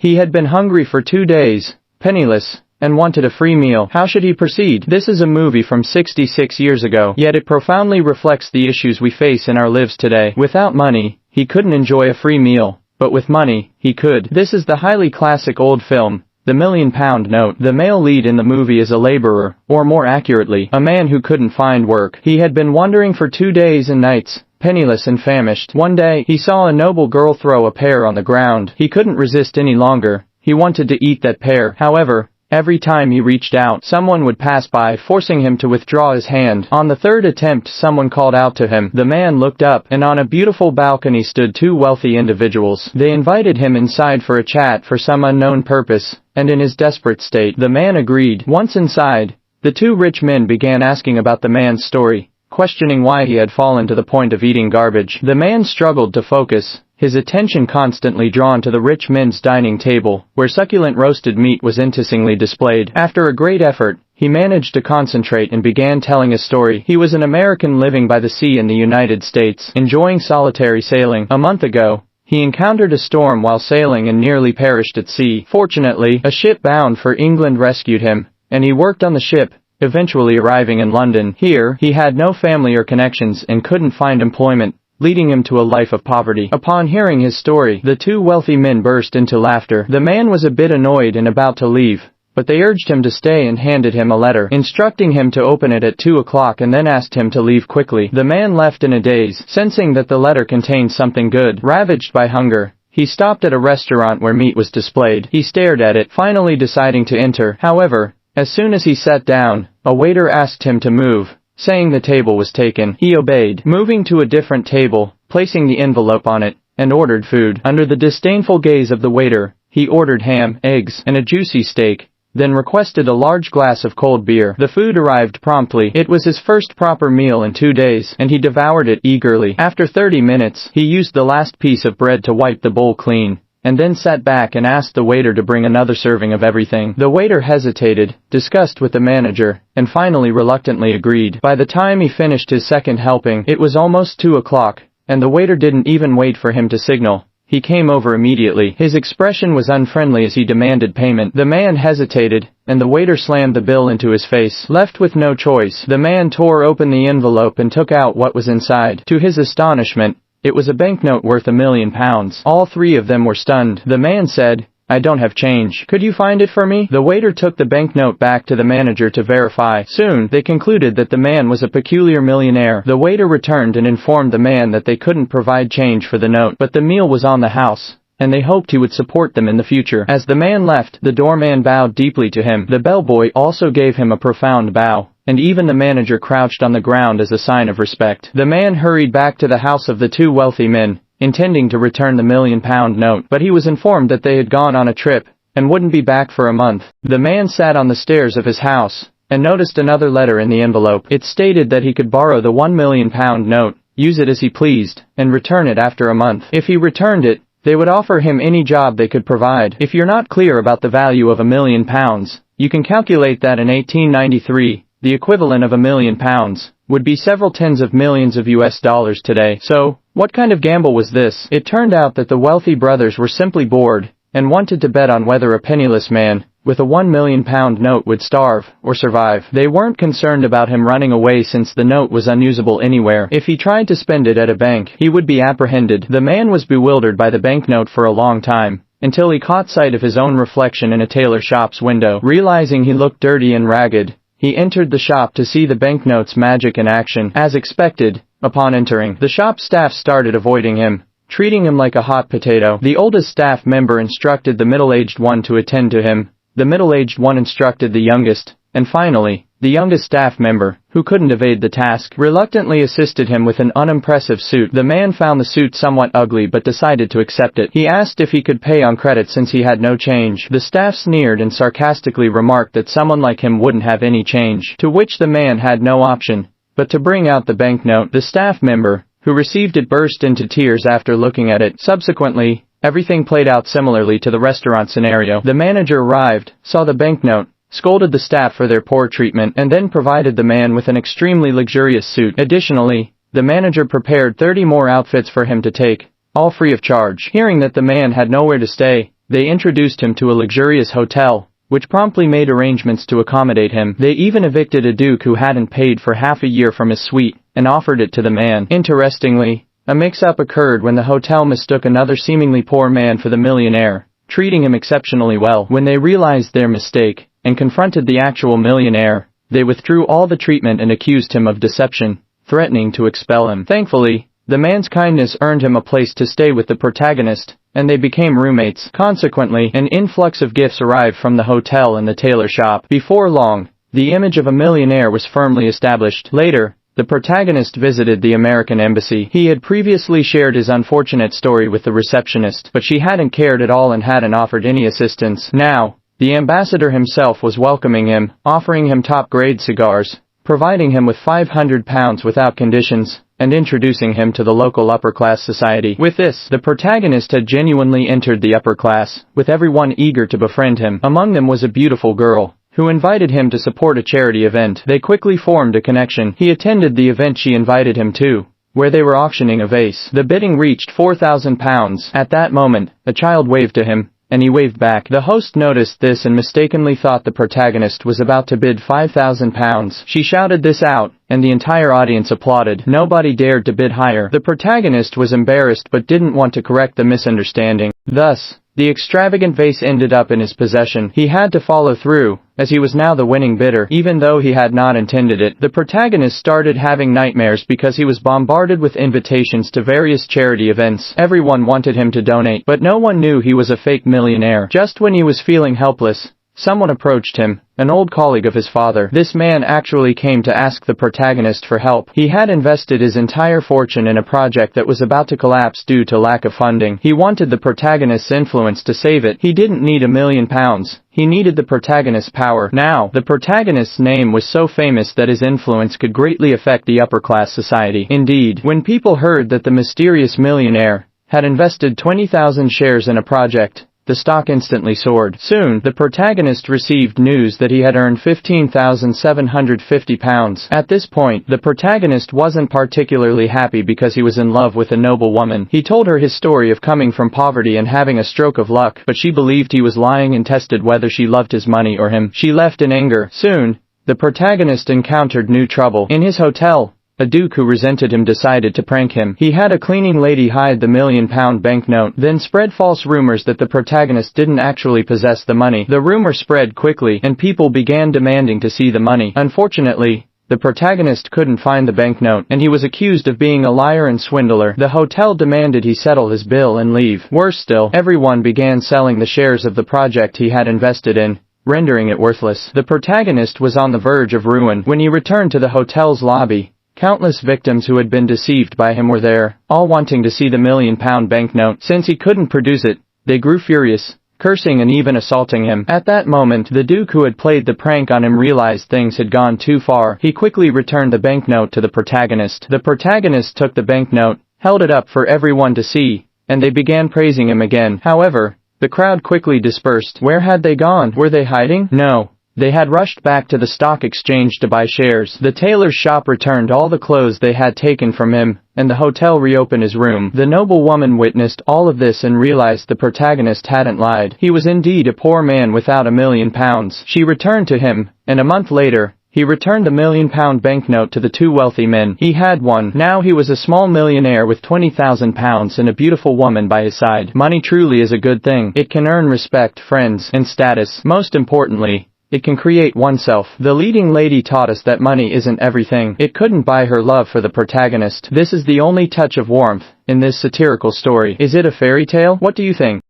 He had been hungry for 2 days, penniless, and wanted a free meal. How should he proceed? This is a movie from 66 years ago, yet it profoundly reflects the issues we face in our lives today. Without money, he couldn't enjoy a free meal, but with money, he could. This is the highly classic old film, The £1,000,000 Note. The male lead in the movie is a laborer, or more accurately, a man who couldn't find work. He had been wandering for 2 days and nights, penniless and famished. One day, he saw a noble girl throw a pear on the ground. He couldn't resist any longer. He wanted to eat that pear. However, every time he reached out, someone would pass by, forcing him to withdraw his hand. On the third attempt, someone called out to him. The man looked up, and on a beautiful balcony stood 2 wealthy individuals. They invited him inside for a chat for some unknown purpose, and in his desperate state, the man agreed. Once inside, the 2 rich men began asking about the man's story, questioning why he had fallen to the point of eating garbage. The man struggled to focus, his attention constantly drawn to the rich men's dining table, where succulent roasted meat was enticingly displayed. After a great effort, he managed to concentrate and began telling his story. He was an American living by the sea in the United States, enjoying solitary sailing. A month ago, he encountered a storm while sailing and nearly perished at sea. Fortunately, a ship bound for England rescued him, and he worked on the ship, eventually arriving in London. Here, he had no family or connections and couldn't find employment, leading him to a life of poverty. Upon hearing his story, the 2 wealthy men burst into laughter. The man was a bit annoyed and about to leave, but they urged him to stay and handed him a letter, instructing him to open it at 2 o'clock and then asked him to leave quickly. The man left in a daze, sensing that the letter contained something good. Ravaged by hunger, he stopped at a restaurant where meat was displayed. He stared at it, finally deciding to enter. However, as soon as he sat down, a waiter asked him to move, saying the table was taken. He obeyed, moving to a different table, placing the envelope on it, and ordered food. Under the disdainful gaze of the waiter, he ordered ham, eggs, and a juicy steak, then requested a large glass of cold beer. The food arrived promptly. It was his first proper meal in 2 days, and he devoured it eagerly. After 30 minutes, he used the last piece of bread to wipe the bowl clean, and then sat back and asked the waiter to bring another serving of everything. The waiter hesitated, discussed with the manager, and finally reluctantly agreed. By the time he finished his second helping, it was almost 2 o'clock, and the waiter didn't even wait for him to signal. He came over immediately. His expression was unfriendly as he demanded payment. The man hesitated, and the waiter slammed the bill into his face. Left with no choice, the man tore open the envelope and took out what was inside. To his astonishment, it was a banknote worth £1,000,000. All 3 of them were stunned. The man said, "I don't have change. Could you find it for me?" The waiter took the banknote back to the manager to verify. Soon, they concluded that the man was a peculiar millionaire. The waiter returned and informed the man that they couldn't provide change for the note, but the meal was on the house, and they hoped he would support them in the future. As the man left, the doorman bowed deeply to him. The bellboy also gave him a profound bow, and even the manager crouched on the ground as a sign of respect. The man hurried back to the house of the 2 wealthy men, intending to return the £1,000,000 note, but he was informed that they had gone on a trip, and wouldn't be back for a month. The man sat on the stairs of his house, and noticed another letter in the envelope. It stated that he could borrow the £1,000,000 note, use it as he pleased, and return it after a month. If he returned it, they would offer him any job they could provide. If you're not clear about the value of £1,000,000, you can calculate that in 1893, the equivalent of £1,000,000 would be several tens of millions of US dollars today. So, what kind of gamble was this? It turned out that the wealthy brothers were simply bored, and wanted to bet on whether a penniless man, with a £1,000,000 note would starve, or survive. They weren't concerned about him running away since the note was unusable anywhere. If he tried to spend it at a bank, he would be apprehended. The man was bewildered by the banknote for a long time, until he caught sight of his own reflection in a tailor shop's window. Realizing he looked dirty and ragged, he entered the shop to see the banknote's magic in action. As expected, upon entering, the shop staff started avoiding him, treating him like a hot potato. The oldest staff member instructed the middle-aged one to attend to him, the middle-aged one instructed the youngest, and finally, the youngest staff member, who couldn't evade the task, reluctantly assisted him with an unimpressive suit. The man found the suit somewhat ugly but decided to accept it. He asked if he could pay on credit since he had no change. The staff sneered and sarcastically remarked that someone like him wouldn't have any change, to which the man had no option but to bring out the banknote. The staff member, who received it, burst into tears after looking at it. Subsequently, everything played out similarly to the restaurant scenario. The manager arrived, saw the banknote, scolded the staff for their poor treatment, and then provided the man with an extremely luxurious suit. Additionally, the manager prepared 30 more outfits for him to take, all free of charge. Hearing that the man had nowhere to stay, They introduced him to a luxurious hotel, which promptly made arrangements to accommodate him. They even evicted a duke who hadn't paid for half a year from his suite, and offered it to the man. Interestingly, a mix-up occurred when the hotel mistook another seemingly poor man for the millionaire, treating him exceptionally well. When they realized their mistake, and confronted the actual millionaire, they withdrew all the treatment and accused him of deception, threatening to expel him. Thankfully, the man's kindness earned him a place to stay with the protagonist, and they became roommates. Consequently, an influx of gifts arrived from the hotel and the tailor shop. Before long, the image of a millionaire was firmly established. Later, the protagonist visited the American embassy. He had previously shared his unfortunate story with the receptionist, but she hadn't cared at all and hadn't offered any assistance. Now, the ambassador himself was welcoming him, offering him top-grade cigars, providing him with £500 without conditions, and introducing him to the local upper-class society. With this, the protagonist had genuinely entered the upper class, with everyone eager to befriend him. Among them was a beautiful girl, who invited him to support a charity event. They quickly formed a connection. He attended the event she invited him to, where they were auctioning a vase. The bidding reached £4,000. At that moment, a child waved to him, and he waved back. The host noticed this and mistakenly thought the protagonist was about to bid £5,000. She shouted this out, and the entire audience applauded. Nobody dared to bid higher. The protagonist was embarrassed but didn't want to correct the misunderstanding. Thus, the extravagant vase ended up in his possession. He had to follow through, as he was now the winning bidder, even though he had not intended it. The protagonist started having nightmares because he was bombarded with invitations to various charity events. Everyone wanted him to donate, but no one knew he was a fake millionaire. Just when he was feeling helpless, someone approached him, an old colleague of his father. This man actually came to ask the protagonist for help. He had invested his entire fortune in a project that was about to collapse due to lack of funding. He wanted the protagonist's influence to save it. He didn't need £1,000,000. He needed the protagonist's power. Now, the protagonist's name was so famous that his influence could greatly affect the upper-class society. Indeed, when people heard that the mysterious millionaire had invested 20,000 shares in a project, the stock instantly soared. Soon, the protagonist received news that he had earned £15,750. At this point, the protagonist wasn't particularly happy because he was in love with a noble woman. He told her his story of coming from poverty and having a stroke of luck, but she believed he was lying and tested whether she loved his money or him. She left in anger. Soon, the protagonist encountered new trouble. In his hotel, a duke who resented him decided to prank him. He had a cleaning lady hide the £1,000,000 banknote, then spread false rumors that the protagonist didn't actually possess the money. The rumor spread quickly, and people began demanding to see the money. Unfortunately, the protagonist couldn't find the banknote, and he was accused of being a liar and swindler. The hotel demanded he settle his bill and leave. Worse still, everyone began selling the shares of the project he had invested in, rendering it worthless. The protagonist was on the verge of ruin. When he returned to the hotel's lobby, countless victims who had been deceived by him were there, all wanting to see the £1,000,000 banknote. Since he couldn't produce it, they grew furious, cursing and even assaulting him. At that moment, the duke who had played the prank on him realized things had gone too far. He quickly returned the banknote to the protagonist. The protagonist took the banknote, held it up for everyone to see, and they began praising him again. However, the crowd quickly dispersed. Where had they gone? Were they hiding? No. They had rushed back to the stock exchange to buy shares. The tailor's shop returned all the clothes they had taken from him, and the hotel reopened his room. The noble woman witnessed all of this and realized the protagonist hadn't lied. He was indeed a poor man without £1,000,000. She returned to him, and a month later, he returned the £1,000,000 banknote to the two wealthy men. He had one. Now he was a small millionaire with £20,000 and a beautiful woman by his side. Money truly is a good thing. It can earn respect, friends, and status. Most importantly, it can create oneself. The leading lady taught us that money isn't everything. It couldn't buy her love for the protagonist. This is the only touch of warmth in this satirical story. Is it a fairy tale? What do you think?